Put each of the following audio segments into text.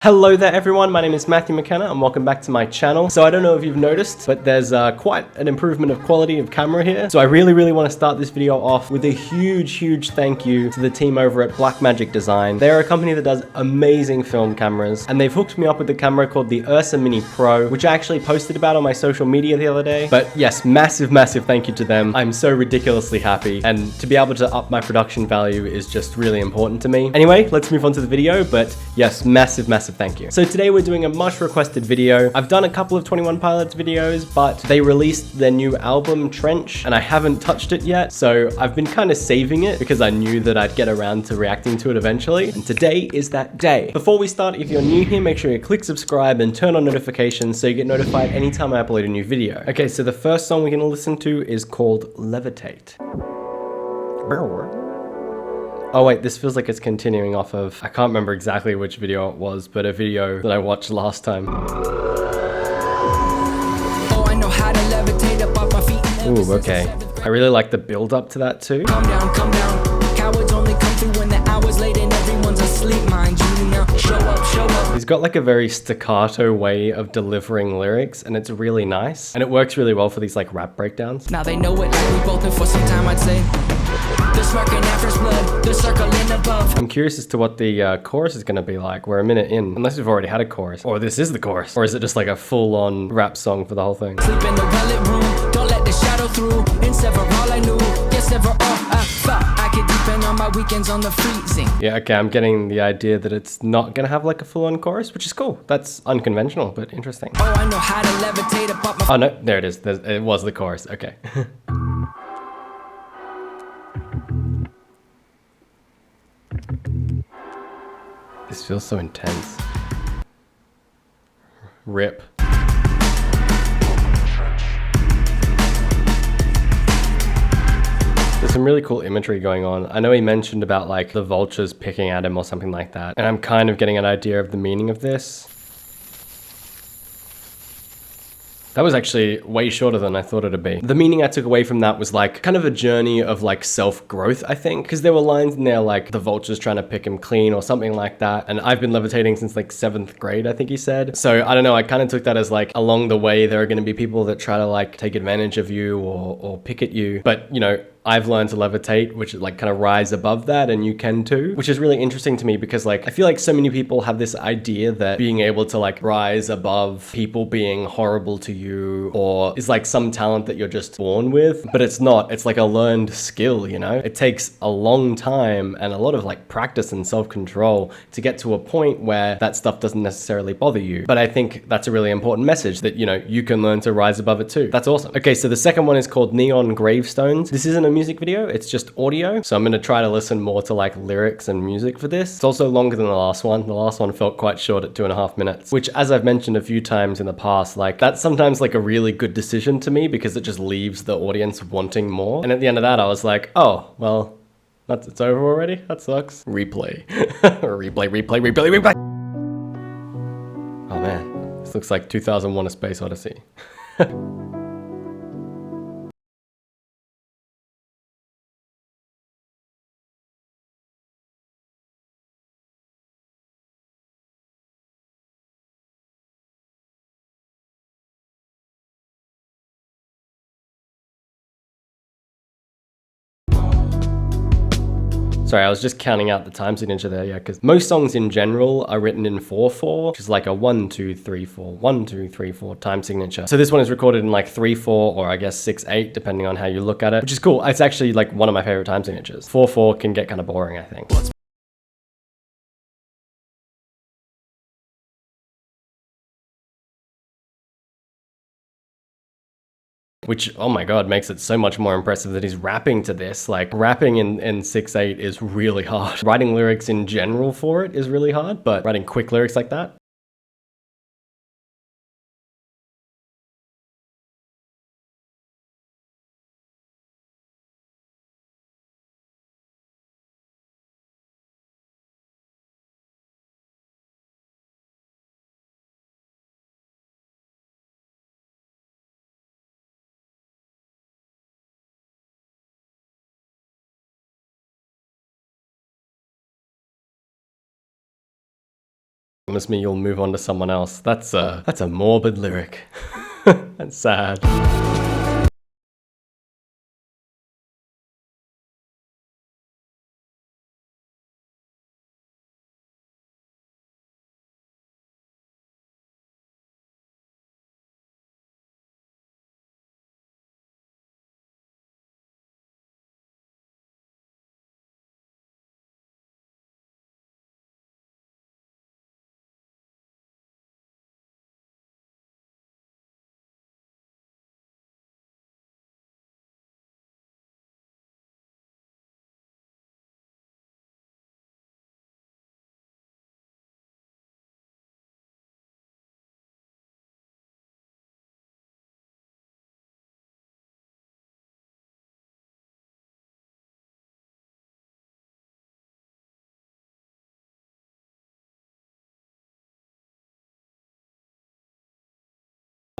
Hello there everyone, my name is Mathew McKenna and welcome back to my channel. So I don't know if you've noticed, but there's quite an improvement of quality of camera here. So I really want to start this video off with a huge thank you to the team over at Blackmagic Design. They're a company that does amazing film cameras, and they've hooked me up with a camera called the Ursa Mini Pro, which I actually posted about on my social media the other day. But yes, massive thank you to them. I'm so ridiculously happy, and to be able to up my production value is just really important to me. Anyway, let's move on to the video, but yes, massive thank you. So today we're doing a much requested video. I've done a couple of 21 Pilots videos, but they released their new album Trench and I haven't touched it yet. So I've been kind of saving it because I knew that I'd get around to reacting to it eventually. And today is that day. Before we start, if you're new here, make sure you click subscribe and turn on notifications so you get notified anytime I upload a new video. Okay, so the first song we're gonna listen to is called Levitate. Oh wait, this feels like it's continuing off of, I can't remember exactly which video it was, but a video that I watched last time. Oh, I know how to levitate up off my feet. Ooh, okay. I really like the build up to that too. Calm down, calm down. Cowards only come through when the hour's late and everyone's asleep, mind you now. Show up, show up. He's got like a very staccato way of delivering lyrics and it's really nice. And it works really well for these like rap breakdowns. Now they know it like we both been for some time, I'd say. I'm curious as to what the chorus is going to be like. We're a minute in, unless we've already had a chorus. Or this is the chorus. Or is it just like a full-on rap song for the whole thing? Sleep in the well-lit room, don't let the shadow through. In several I knew, yes never all I thought I could deepen on my weekends on the freezing. Yeah, okay, I'm getting the idea that it's not going to have like a full-on chorus, which is cool. That's unconventional, but interesting. Oh, I know how to levitate above my... Oh no, there it is. It was the chorus, okay. This feels so intense. Rip. There's some really cool imagery going on. I know he mentioned about like the vultures picking at him or something like that. And I'm kind of getting an idea of the meaning of this. That was actually way shorter than I thought it'd be. The meaning I took away from that was like kind of a journey of like self-growth, I think. Because there were lines in there like the vultures trying to pick him clean or something like that. And I've been levitating since like 7th grade, I think he said. So I don't know, I kind of took that as like along the way there are going to be people that try to like take advantage of you or pick at you. But you know, I've learned to levitate, which is like kind of rise above that, and you can too, which is really interesting to me because like I feel like so many people have this idea that being able to like rise above people being horrible to you or is like some talent that you're just born with, but it's not. It's like a learned skill, you know? It takes a long time and a lot of like practice and self-control to get to a point where that stuff doesn't necessarily bother you. But I think that's a really important message that, you know, you can learn to rise above it too. That's awesome. Okay, so the second one is called Neon Gravestones. This isn't a music video, it's just audio. So I'm going to try to listen more to like lyrics and music for this. It's also longer than the last one. The last one felt quite short at 2.5 minutes, which as I've mentioned a few times in the past, like that's sometimes like a really good decision to me because it just leaves the audience wanting more. And at the end of that, I was like, oh, well, it's over already? That sucks. Replay. replay. Oh man, this looks like 2001: A Space Odyssey. Sorry, I was just counting out the time signature there, yeah, because most songs in general are written in 4/4, which is like a 1, 2, 3, 4, 1, 2, 3, 4 time signature. So this one is recorded in like 3/4 or I guess 6/8, depending on how you look at it, which is cool. It's actually like one of my favorite time signatures. 4/4 can get kind of boring, I think. Which, oh my god, makes it so much more impressive that he's rapping to this. Like, rapping in 6/8 is really hard. Writing lyrics in general for it is really hard, but writing quick lyrics like that, Promise me you'll move on to someone else. That's a morbid lyric. That's sad.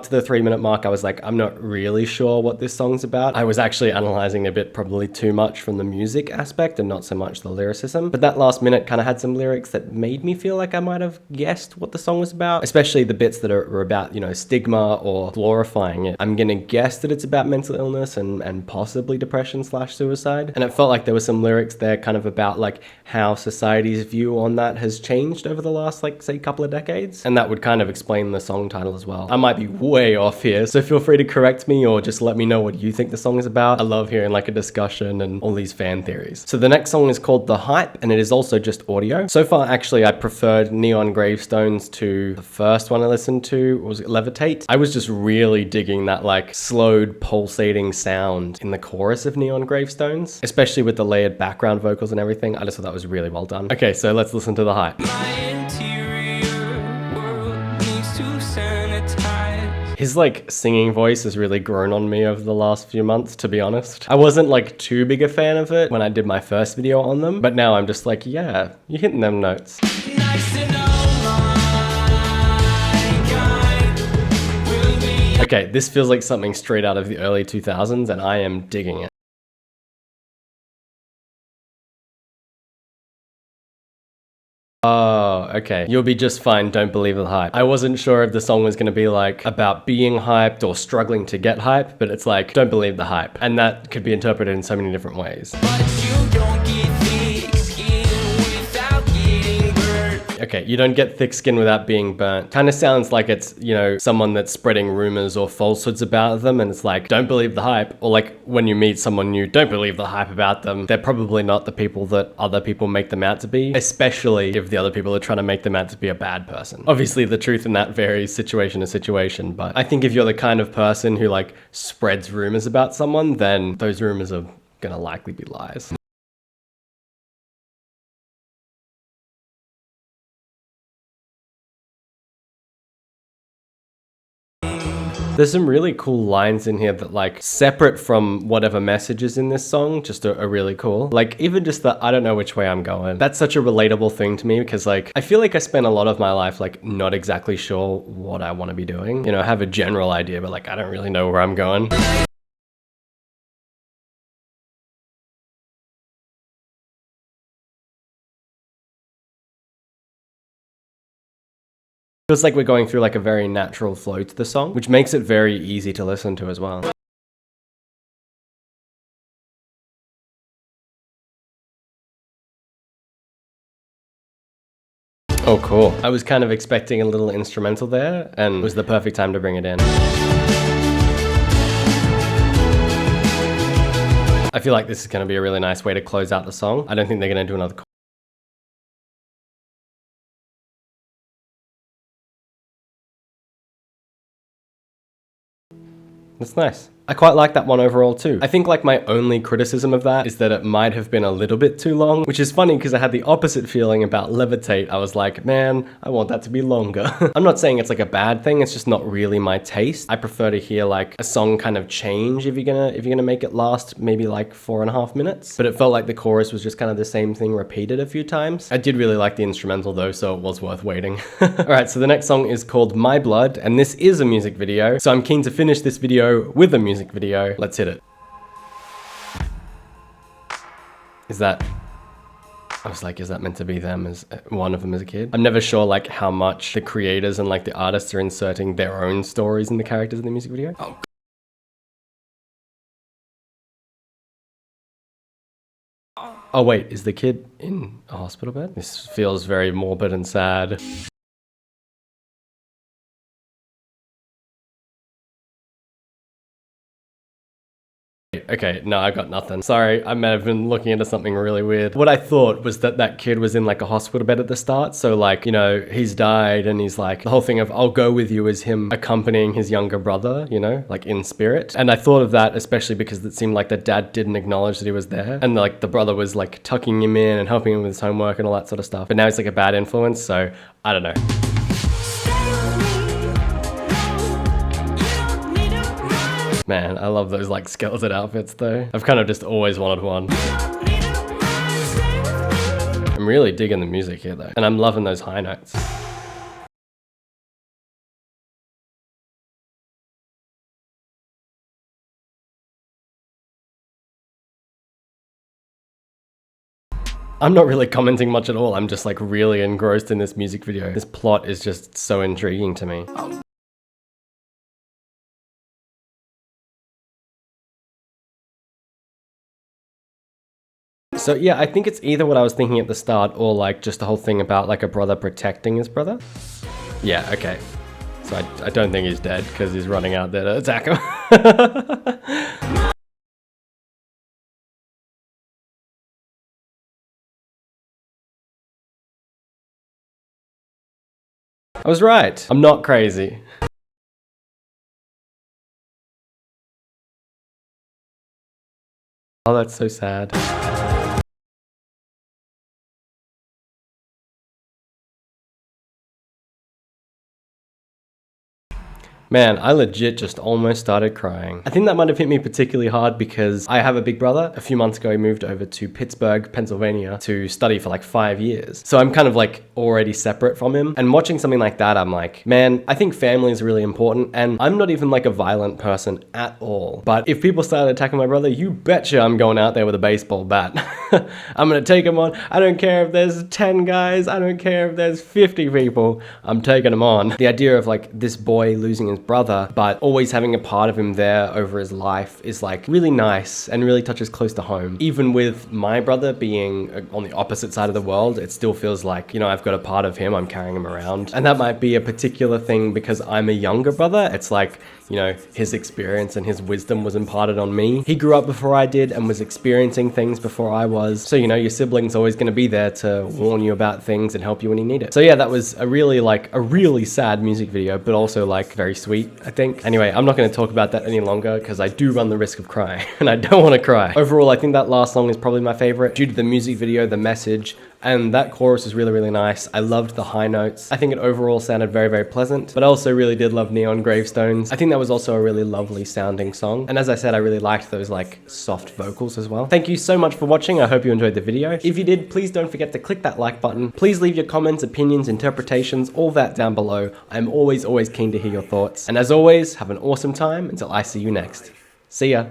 To the 3-minute mark, I was like, I'm not really sure what this song's about. I was actually analyzing a bit, probably too much from the music aspect and not so much the lyricism. But that last minute kind of had some lyrics that made me feel like I might have guessed what the song was about, especially the bits that are about, you know, stigma or glorifying it. I'm gonna guess that it's about mental illness and possibly depression/suicide. And it felt like there were some lyrics there kind of about like how society's view on that has changed over the last, like, say, couple of decades. And that would kind of explain the song title as well. I might be way off here, so feel free to correct me or just let me know what you think the song is about. I love hearing like a discussion and all these fan theories. So the next song is called The Hype, and it is also just audio. So far, actually, I preferred Neon Gravestones to the first one I listened to. Was it Levitate? I was just really digging that like slowed pulsating sound in the chorus of Neon Gravestones, especially with the layered background vocals and everything. I just thought that was really well done. Okay, so let's listen to The Hype. His like singing voice has really grown on me over the last few months, to be honest. I wasn't like too big a fan of it when I did my first video on them, but now I'm just like, yeah, you're hitting them notes. Okay, this feels like something straight out of the early 2000s and I am digging it. Oh, okay. You'll be just fine, don't believe the hype. I wasn't sure if the song was gonna be like about being hyped or struggling to get hype, but it's like, don't believe the hype. And that could be interpreted in so many different ways. Okay, you don't get thick skin without being burnt. Kind of sounds like it's, you know, someone that's spreading rumors or falsehoods about them, and it's like, don't believe the hype. Or like when you meet someone new, don't believe the hype about them. They're probably not the people that other people make them out to be, especially if the other people are trying to make them out to be a bad person. Obviously, the truth in that varies situation to situation, but I think if you're the kind of person who like spreads rumors about someone, then those rumors are gonna likely be lies. There's some really cool lines in here that like separate from whatever message is in this song, just are really cool. Like even just the, I don't know which way I'm going. That's such a relatable thing to me because like, I feel like I spent a lot of my life like not exactly sure what I want to be doing. You know, I have a general idea, but like, I don't really know where I'm going. Feels like we're going through like a very natural flow to the song, which makes it very easy to listen to as well. Oh, cool. I was kind of expecting a little instrumental there, and it was the perfect time to bring it in. I feel like this is going to be a really nice way to close out the song. I don't think they're going to do another. That's nice. I quite like that one overall too. I think like my only criticism of that is that it might have been a little bit too long, which is funny because I had the opposite feeling about Levitate. I was like, man, I want that to be longer. I'm not saying it's like a bad thing, it's just not really my taste. I prefer to hear like a song kind of change if you're gonna make it last maybe like 4.5 minutes. But it felt like the chorus was just kind of the same thing repeated a few times. I did really like the instrumental though, so it was worth waiting. Alright, so the next song is called My Blood, and this is a music video. So I'm keen to finish this video with a music video. Let's hit it. Is that... I was like, is that meant to be them as one of them as a kid? I'm never sure like how much the creators and like the artists are inserting their own stories in the characters in the music video. Oh wait, is the kid in a hospital bed? This feels very morbid and sad. Okay, no, I got nothing. Sorry, I may have been looking into something really weird. What I thought was that that kid was in like a hospital bed at the start. So like, you know, he's died and he's like, the whole thing of I'll go with you is him accompanying his younger brother, you know, like in spirit. And I thought of that especially because it seemed like the dad didn't acknowledge that he was there. And like the brother was like tucking him in and helping him with his homework and all that sort of stuff. But now he's like a bad influence. So I don't know. Man, I love those like skeleton outfits though. I've kind of just always wanted one. I'm really digging the music here though. And I'm loving those high notes. I'm not really commenting much at all. I'm just like really engrossed in this music video. This plot is just so intriguing to me. So yeah, I think it's either what I was thinking at the start or like just the whole thing about like a brother protecting his brother. Yeah, okay. So I don't think he's dead because he's running out there to attack him. I was right. I'm not crazy. Oh, that's so sad. Man, I legit just almost started crying. I think that might have hit me particularly hard because I have a big brother. A few months ago, he moved over to Pittsburgh, Pennsylvania to study for like 5 years. So I'm kind of like already separate from him. And watching something like that, I'm like, man, I think family is really important. And I'm not even like a violent person at all. But if people started attacking my brother, you betcha I'm going out there with a baseball bat. I'm gonna take him on. I don't care if there's 10 guys. I don't care if there's 50 people. I'm taking them on. The idea of like this boy losing his brother, but always having a part of him there over his life is like really nice and really touches close to home. Even with my brother being on the opposite side of the world, it still feels like, you know, I've got a part of him, I'm carrying him around. And that might be a particular thing because I'm a younger brother. It's like, you know, his experience and his wisdom was imparted on me. He grew up before I did and was experiencing things before I was. So, you know, your sibling's always going to be there to warn you about things and help you when you need it. So yeah, that was a really sad music video, but also like very sweet, I think. Anyway, I'm not going to talk about that any longer because I do run the risk of crying and I don't want to cry. Overall, I think that last song is probably my favorite due to the music video, the message, and that chorus is really nice. I loved the high notes. I think it overall sounded very pleasant, but I also really did love Neon Gravestones. I think that was also a really lovely sounding song. And as I said, I really liked those like soft vocals as well. Thank you so much for watching. I hope you enjoyed the video. If you did, please don't forget to click that like button. Please leave your comments, opinions, interpretations, all that down below. I'm always keen to hear your thoughts. And as always, have an awesome time until I see you next. See ya.